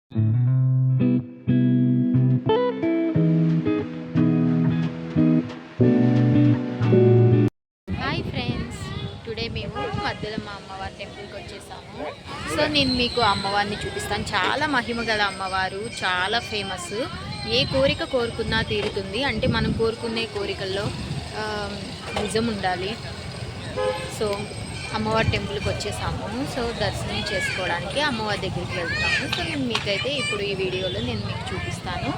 Hi friends, today మేము మధ్యలో మా అమ్మవారి టెంపుల్కి వచ్చేసాము. సో నేను మీకు అమ్మవారిని చూపిస్తాను. చాలా మహిమ గల అమ్మవారు, చాలా ఫేమస్. ఏ కోరిక కోరుకున్నా తీరుతుంది. అంటే మనం కోరుకునే కోరికల్లో ఆ, నిజం ఉండాలి. సో అమ్మవారి టెంపుల్కి వచ్చేసాము. సో దర్శనం చేసుకోవడానికి అమ్మవారి దగ్గరికి వెళ్తాము. సో నేను మీకైతే ఇప్పుడు ఈ వీడియోలో నేను మీకు చూపిస్తాను.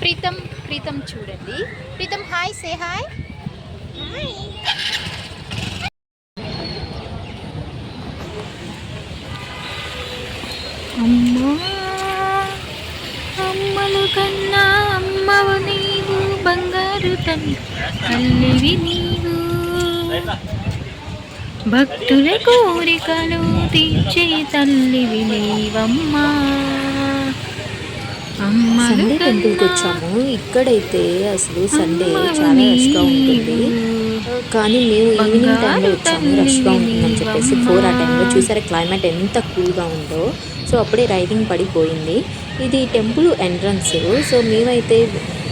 ప్రీతం ప్రీతం చూడండి. Preetham hi, say hi. అమ్మా అమ్మలు కన్నా అమ్మవు నీవు, బంగారు తల్లివి నీవు, భక్తుల కోరికలు తీర్చే తల్లివి నీవమ్మా. సండే టెంపుల్కి వచ్చాము. ఇక్కడైతే అసలు సండే చాలా రష్గా ఉంటుంది, కానీ మేము ఈవినింగ్ టైంలో వచ్చాము. రష్గా ఉంటుందని చెప్పేసి 4 ఆ టైంలో చూసారా క్లైమేట్ ఎంత కూల్గా ఉందో. సో అప్పుడే రైడింగ్ పడిపోయింది. ఇది టెంపుల్ ఎంట్రన్స్. సో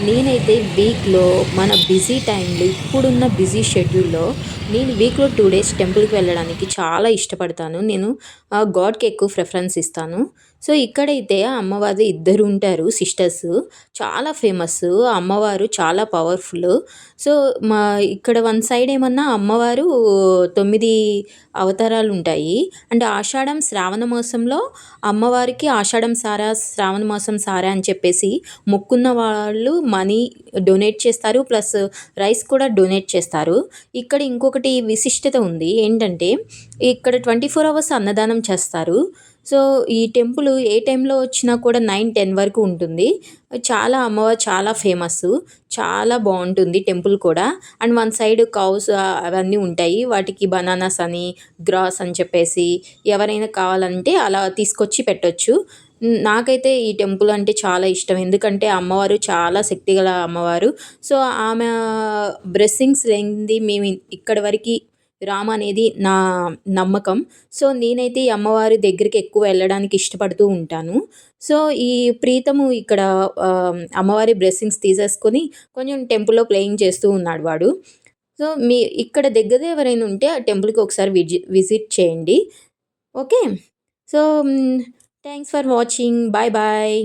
నేనైతే వీక్లో మన బిజీ టైంలో, ఇప్పుడున్న బిజీ షెడ్యూల్లో నేను వీక్లో 2 డేస్ టెంపుల్కి వెళ్ళడానికి చాలా ఇష్టపడతాను. నేను గాడ్కి ఎక్కువ ప్రిఫరెన్స్ ఇస్తాను. సో ఇక్కడైతే అమ్మవారు ఇద్దరు ఉంటారు, సిస్టర్స్. చాలా ఫేమస్. అమ్మవారు చాలా పవర్ఫుల్. సో ఇక్కడ వన్ సైడ్ ఏమన్నా అమ్మవారు 9 అవతారాలు ఉంటాయి. అంటే ఆషాఢం శ్రావణ మాసంలో అమ్మవారికి ఆషాఢం సారా, శ్రావణ మాసం సారా అని చెప్పేసి మొక్కున్న వాళ్ళు మనీ డొనేట్ చేస్తారు, ప్లస్ రైస్ కూడా డొనేట్ చేస్తారు. ఇక్కడ ఇంకొకటి విశిష్టత ఉంది ఏంటంటే, ఇక్కడ 24 అవర్స్ అన్నదానం చేస్తారు. సో ఈ టెంపుల్ ఏ టైంలో వచ్చినా కూడా 9-10 వరకు ఉంటుంది. అమ్మవారు చాలా ఫేమస్. చాలా బాగుంటుంది టెంపుల్ కూడా. అండ్ వన్ సైడ్ కౌస్ అవన్నీ ఉంటాయి. వాటికి బనానాస్ అని, గ్రాస్ అని చెప్పేసి ఎవరైనా కావాలంటే అలా తీసుకొచ్చి పెట్టొచ్చు. నాకైతే ఈ టెంపుల్ అంటే చాలా ఇష్టం. ఎందుకంటే అమ్మవారు చాలా శక్తిగల అమ్మవారు. సో ఆమె బ్లెస్సింగ్స్ లేనిది మేము ఇక్కడి వరకు రామనేది నా నమ్మకం. సో నేనైతే ఈ అమ్మవారి దగ్గరికి ఎక్కువ వెళ్ళడానికి ఇష్టపడుతూ ఉంటాను. సో ఈ ప్రీతము ఇక్కడ అమ్మవారి బ్లెస్సింగ్స్ తీసేసుకొని కొంచెం టెంపుల్లో ప్లేయింగ్ చేస్తూ ఉన్నాడు వాడు. సో ఇక్కడ దగ్గర ఎవరైనా ఉంటే ఆ టెంపుల్కి ఒకసారి విజిట్ చేయండి. Okay. So thanks for watching. Bye bye.